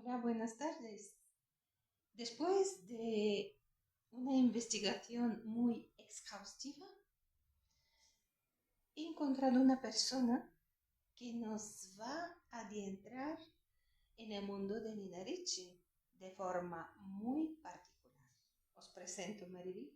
Hola, buenas tardes. Después de una investigación muy exhaustiva, he encontrado una persona que nos va a adentrar en el mundo de Nina Ricci de forma muy particular. Os presento, Mariví.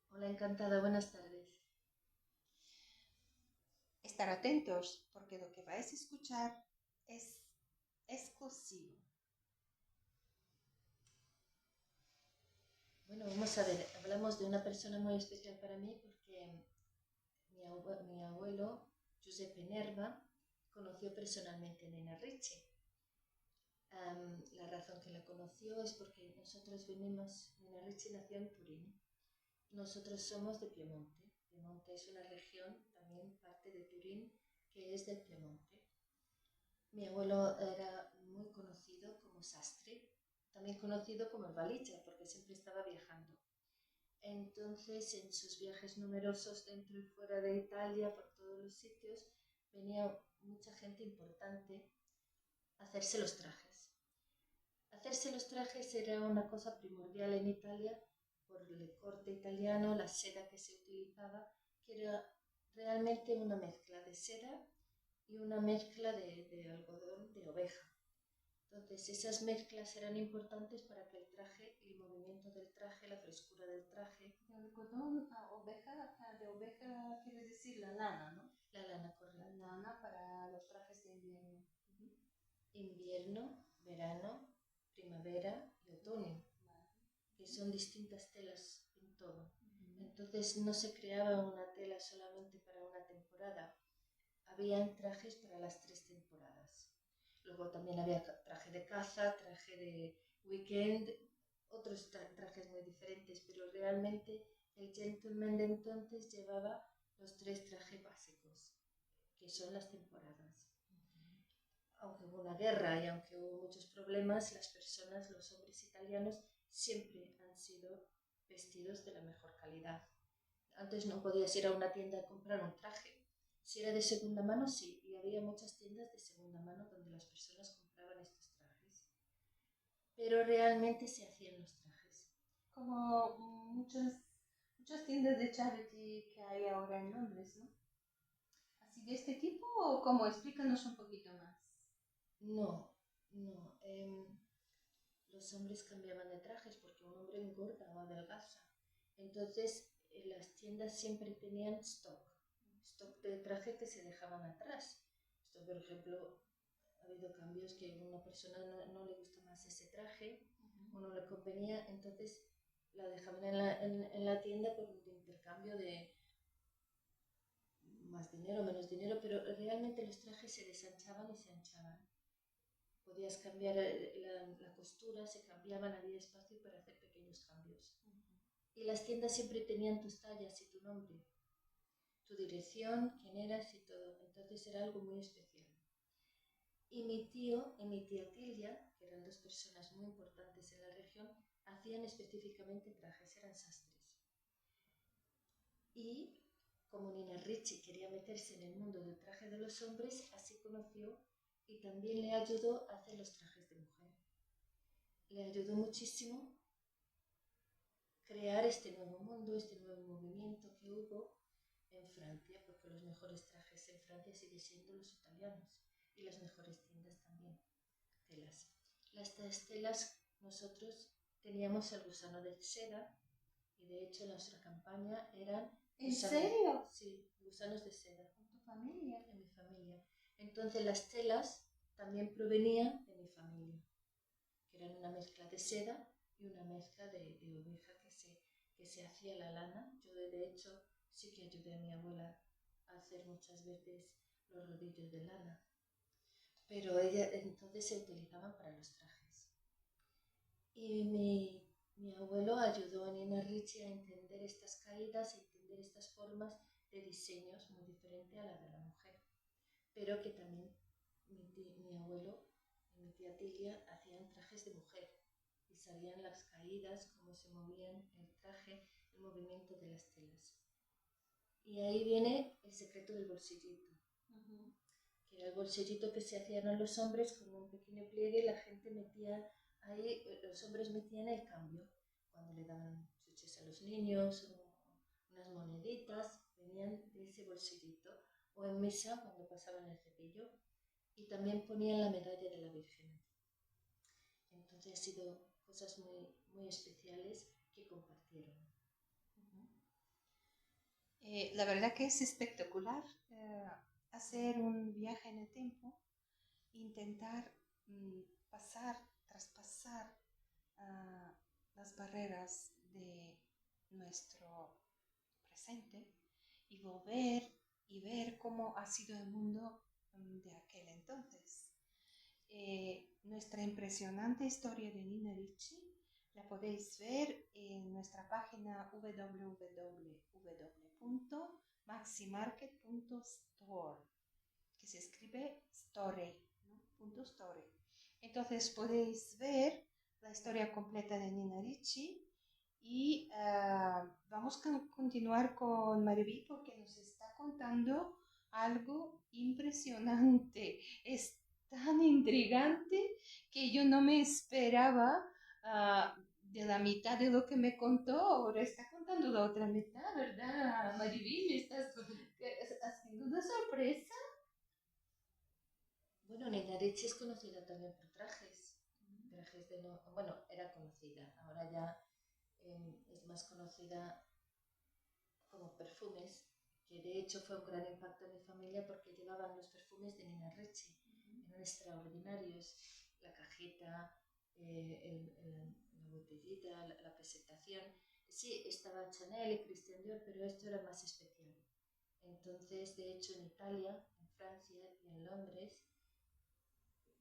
Hola, encantada, buenas tardes. Estar atentos porque lo que vais a escuchar es exclusivo. Bueno, vamos a ver, hablamos de una persona muy especial para mí porque mi abuelo, Giuseppe Nerva, conoció personalmente a Nina Ricci. La razón que la conoció es porque Nina Ricci nació en Turín. Nosotros somos de Piemonte. Piemonte es una región, también parte de Turín, que es del Piemonte. Mi abuelo era muy conocido como sastre, también conocido como el valicha, porque siempre estaba viajando. Entonces, en sus viajes numerosos dentro y fuera de Italia, por todos los sitios, venía mucha gente importante a hacerse los trajes. Hacerse los trajes era una cosa primordial en Italia por el corte italiano, la seda que se utilizaba, que era realmente una mezcla de seda y una mezcla de algodón de oveja. Entonces esas mezclas eran importantes para que el traje, el movimiento del traje, la frescura del traje. De algodón a oveja, de oveja quiere decir la lana, ¿no? La lana, correcta. La lana para los trajes de invierno. Invierno, verano, primavera y otoño, que son distintas telas en todo. Entonces no se creaba una tela solamente para una temporada, habían trajes para las 3 temporadas. Luego también había traje de caza, traje de weekend, otros trajes muy diferentes, pero realmente el gentleman de entonces llevaba los 3 trajes básicos, que son las temporadas. Aunque hubo una guerra y aunque hubo muchos problemas, las personas, los hombres italianos, siempre han sido vestidos de la mejor calidad. Antes no podías ir a una tienda a comprar un traje. Si era de segunda mano, sí, y había muchas tiendas de segunda mano donde las personas compraban estos trajes. Pero realmente se hacían los trajes. Como muchas tiendas de charity que hay ahora en Londres, ¿no? ¿Así de este tipo o cómo? Explícanos un poquito más. No. Los hombres cambiaban de trajes porque un hombre engorda o adelgaza. Entonces, las tiendas siempre tenían stock de traje que se dejaban atrás. Esto, por ejemplo, ha habido cambios que a una persona no le gusta más ese traje o no le convenía, entonces la dejaban en la tienda por un intercambio de más dinero, menos dinero, pero realmente los trajes se desanchaban y se anchaban. Podías cambiar la costura, se cambiaban, había espacio para hacer pequeños cambios. Y las tiendas siempre tenían tus tallas y tu nombre, tu dirección, quién eras y todo. Entonces era algo muy especial. Y mi tío y mi tía Tilia, que eran 2 personas muy importantes en la región, hacían específicamente trajes, eran sastres. Y como Nina Ricci quería meterse en el mundo del traje de los hombres, así conoció y también le ayudó a hacer los trajes de mujer. Le ayudó muchísimo crear este nuevo mundo, este nuevo movimiento que hubo en Francia, porque los mejores trajes en Francia siguen siendo los italianos y las mejores tiendas también, telas. Las telas nosotros teníamos el gusano de seda y de hecho nuestra campaña eran... ¿En serio? Sí, gusanos de seda. ¿En tu familia? En mi familia. Entonces las telas también provenían de mi familia, que eran una mezcla de seda y una mezcla de oveja que se hacía la lana. Yo de hecho sí que ayudé a mi abuela a hacer muchas veces los rodillos de lana, pero ella entonces se utilizaban para los trajes. Y mi abuelo ayudó a Nina Ricci a entender estas caídas, a entender estas formas de diseños muy diferentes a la de la mujer, pero que también mi abuelo y mi tía Tilia hacían trajes de mujer y sabían las caídas, cómo se movían el traje, el movimiento de las telas. Y ahí viene el secreto del bolsillito, que que era el bolsillito que se hacían a los hombres con un pequeño pliegue, y la gente metía ahí, los hombres metían el cambio, cuando le daban chuches a los niños o unas moneditas, venían de ese bolsillito, o en misa cuando pasaban el cepillo, y también ponían la medalla de la Virgen. Entonces ha sido cosas muy, muy especiales que compartieron. La verdad que es espectacular hacer un viaje en el tiempo, intentar traspasar las barreras de nuestro presente y volver y ver cómo ha sido el mundo de aquel entonces. Nuestra impresionante historia de Nina Ricci la podéis ver en nuestra página www.maximarket.store, que se escribe story, ¿no? .story. Entonces podéis ver la historia completa de Nina Ricci y vamos a continuar con Mariví porque nos está contando algo impresionante. Es tan intrigante que yo no me esperaba de la mitad de lo que me contó. Ahora está contando la otra mitad, ¿verdad, Mariví? ¿Me estás haciendo una sorpresa? Bueno, Nina Ricci es conocida también por trajes de no, bueno, era conocida, ahora ya es más conocida como perfumes, que de hecho fue un gran impacto en mi familia porque llevaban los perfumes de Nina Ricci, eran extraordinarios, la cajita, la botellita, la presentación. Sí, estaba Chanel y Christian Dior, pero esto era más especial. Entonces, de hecho, en Italia, en Francia y en Londres,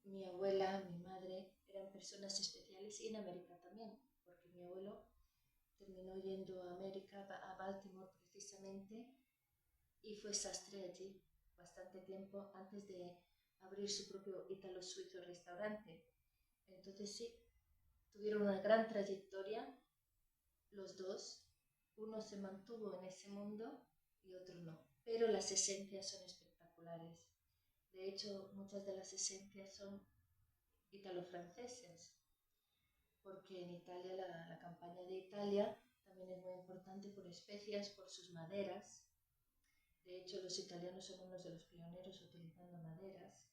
mi abuela, mi madre, eran personas especiales, y en América también, porque mi abuelo terminó yendo a América, a Baltimore precisamente, y fue sastre allí bastante tiempo antes de abrir su propio ítalo-suizo restaurante. Entonces sí, tuvieron una gran trayectoria los dos. Uno se mantuvo en ese mundo y otro no, pero las esencias son espectaculares. De hecho, muchas de las esencias son ítalo-francesas, porque en Italia, la campaña de Italia también es muy importante por especias, por sus maderas. De hecho, los italianos son unos de los pioneros utilizando maderas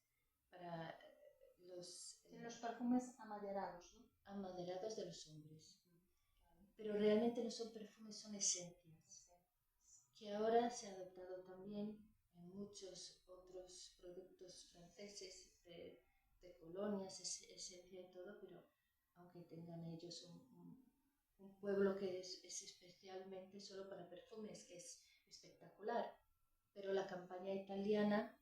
para los perfumes amaderados, ¿no? Amaderados de los hombres. Pero realmente no son perfumes, son esencias, que ahora se ha adoptado también en muchos otros productos franceses de colonias, esencia y todo, pero aunque tengan ellos un pueblo que es especialmente solo para perfumes, que es espectacular. Pero la campaña italiana,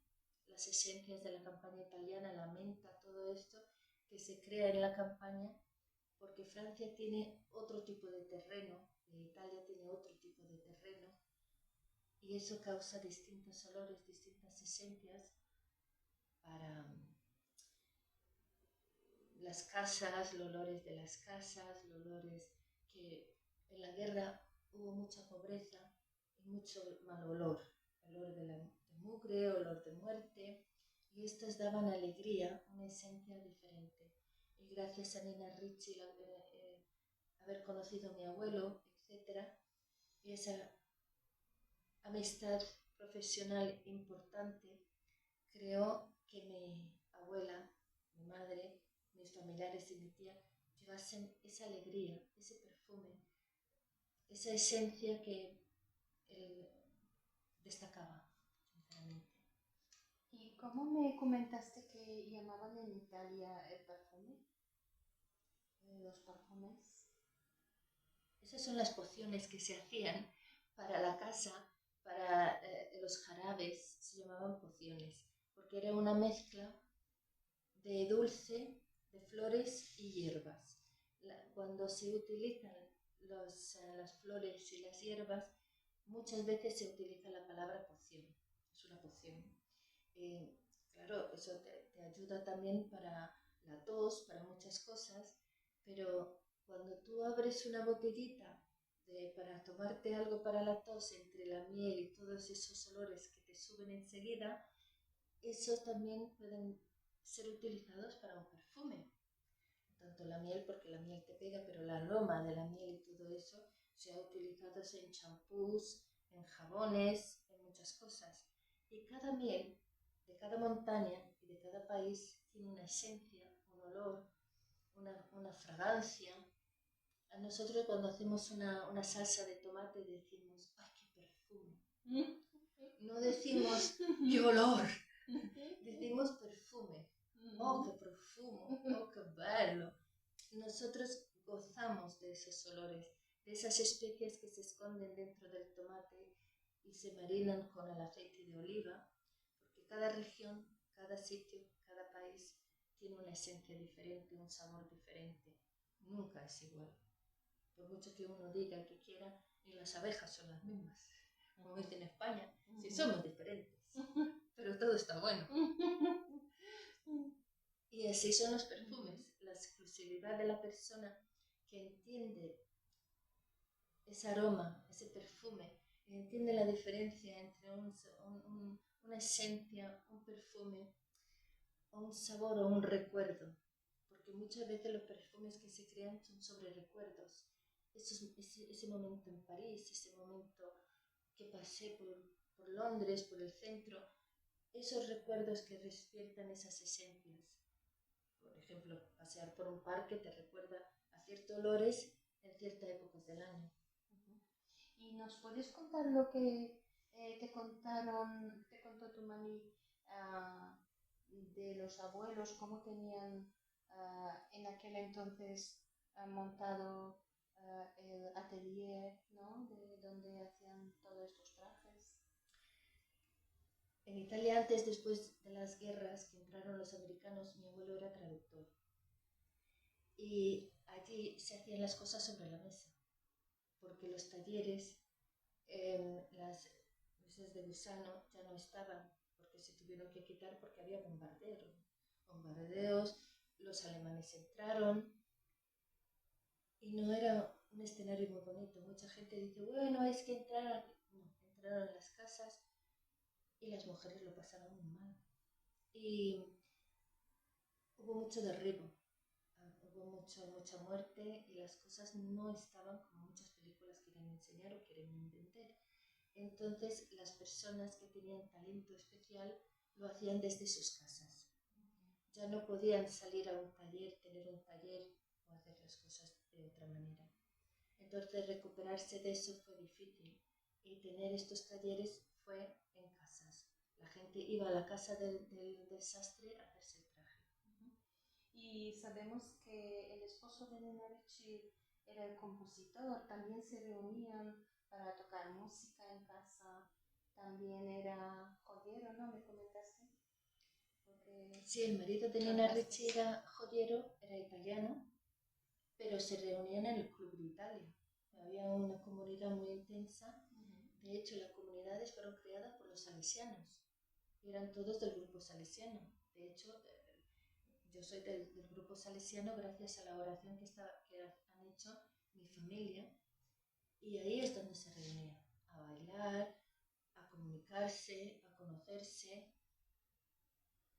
las esencias de la campaña italiana, la menta, todo esto que se crea en la campaña, porque Francia tiene otro tipo de terreno, Italia tiene otro tipo de terreno, y eso causa distintos olores, distintas esencias para las casas, los olores de las casas, los olores que en la guerra hubo mucha pobreza y mucho mal olor de mugre, olor de muerte, y estas daban alegría, una esencia diferente. Y gracias a Nina Ricci, haber conocido a mi abuelo, etc., y esa amistad profesional importante, creó que mi abuela, mi madre, mis familiares y mi tía llevasen esa alegría, ese perfume, esa esencia que destacaba, sinceramente. ¿Y cómo me comentaste que llamaban en Italia el perfume? Los perfumes. Esas son las pociones que se hacían para la casa, para los jarabes, se llamaban pociones, porque era una mezcla de dulce, de flores y hierbas. Cuando se utilizan las flores y las hierbas, muchas veces se utiliza la palabra poción, es una poción. Claro, eso te ayuda también para la tos, para muchas cosas, pero cuando tú abres una botellita para tomarte algo para la tos, entre la miel y todos esos olores que te suben enseguida, esos también pueden ser utilizados para un perfume. Tanto la miel, porque la miel te pega, pero el aroma de la miel y todo eso se ha utilizado en champús, en jabones, en muchas cosas. Y cada miel de cada montaña y de cada país tiene una esencia, un olor, una fragancia. A nosotros cuando hacemos una salsa de tomate decimos, ¡ay, qué perfume! No decimos, ¡qué olor! Decimos perfume. ¡Oh, qué profumo! ¡Oh, qué bello! Nosotros gozamos de esos olores, de esas especias que se esconden dentro del tomate y se marinan con el aceite de oliva, porque cada región, cada sitio, cada país tiene una esencia diferente, un sabor diferente. Nunca es igual. Por mucho que uno diga que quiera, ni las abejas son las mismas. Como dicen en España, sí somos diferentes, pero todo está bueno. Y así son los perfumes, la exclusividad de la persona que entiende ese aroma, ese perfume, entiende la diferencia entre una esencia, un perfume, un sabor o un recuerdo. Porque muchas veces los perfumes que se crean son sobre recuerdos. Ese momento en París, ese momento que pasé por Londres, por el centro, esos recuerdos que despiertan esas esencias. Por ejemplo, pasear por un parque te recuerda a ciertos olores en ciertas épocas del año. ¿Y nos puedes contar lo que te contó tu mami de los abuelos, cómo tenían en aquel entonces montado el atelier, ¿no? De donde hacían todos estos trajes? En Italia, antes, después de las guerras que entraron los americanos, mi abuelo era traductor. Y allí se hacían las cosas sobre la mesa, porque los talleres, las mesas de gusano ya no estaban, porque se tuvieron que quitar porque había bombardeos, los alemanes entraron y no era un escenario muy bonito. Mucha gente dice, bueno, es que entraron en las casas y las mujeres lo pasaron muy mal. Y hubo mucho derribo, hubo mucha muerte y las cosas no estaban como muchas películas quieren enseñar o quieren vender. Entonces las personas que tenían talento especial lo hacían desde sus casas. Ya no podían salir a un taller, tener un taller o hacer las cosas de otra manera. Entonces recuperarse de eso fue difícil y tener estos talleres fue en casas. La gente iba a la casa del sastre a hacerse el traje. Y sabemos que el esposo de Nina Ricci era el compositor, también se reunían para tocar música en casa, también era joyero, ¿no? ¿Me comentaste? Porque sí, el marido de Nina Ricci era joyero, era italiano, pero se reunían en el Club de Italia. Había una comunidad muy intensa. De hecho, las comunidades fueron creadas por los salesianos. Eran todos del grupo salesiano. De hecho, yo soy del grupo salesiano gracias a la oración que han hecho mi familia. Y ahí es donde se reunían, a bailar, a comunicarse, a conocerse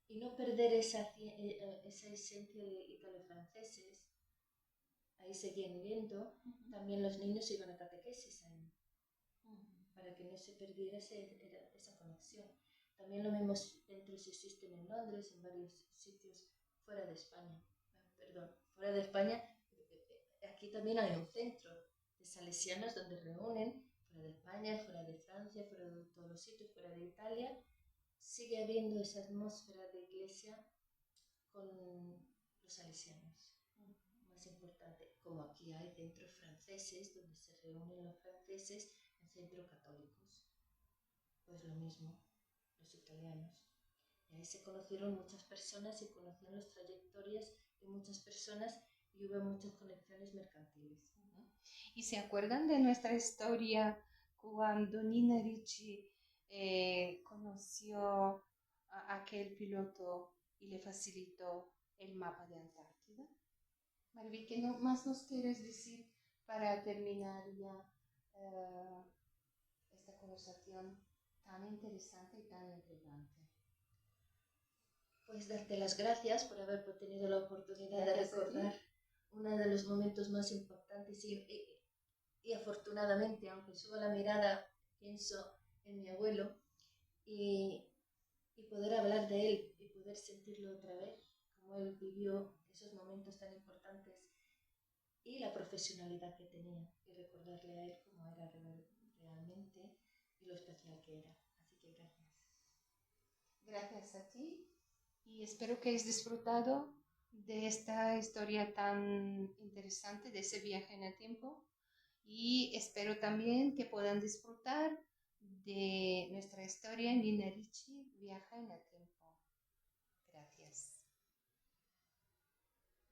y no perder esa esencia de italo-franceses. Ahí seguían viendo, también los niños iban a catequesis ahí, para que no se perdiera esa conexión. También los mismos centros existen en Londres, en varios sitios fuera de España. Fuera de España, aquí también hay un centro de salesianos donde reúnen, fuera de España, fuera de Francia, fuera de todos los sitios, fuera de Italia. Sigue habiendo esa atmósfera de iglesia con los salesianos. Más importante, como aquí hay centros franceses donde se reúnen los franceses en centros católicos. Pues lo mismo, los italianos. Y ahí se conocieron muchas personas y conocían las trayectorias de muchas personas y hubo muchas conexiones mercantiles. ¿Y se acuerdan de nuestra historia cuando Nina Ricci conoció a aquel piloto y le facilitó el mapa de Antártida? Maribel, ¿qué más nos quieres decir para terminar ya esta conversación tan interesante y tan intrigante? Pues darte las gracias por haber tenido la oportunidad Gracias de recordar uno de los momentos más impactantes y afortunadamente, aunque suba la mirada, pienso en mi abuelo y poder hablar de él y poder sentirlo otra vez, como él vivió esos momentos tan importantes y la profesionalidad que tenía y recordarle a él cómo era realmente y lo especial que era. Así que gracias. Gracias a ti y espero que hayas disfrutado de esta historia tan interesante, de ese viaje en el tiempo, y espero también que puedan disfrutar de nuestra historia en Nina Ricci, Viaja en el Tiempo.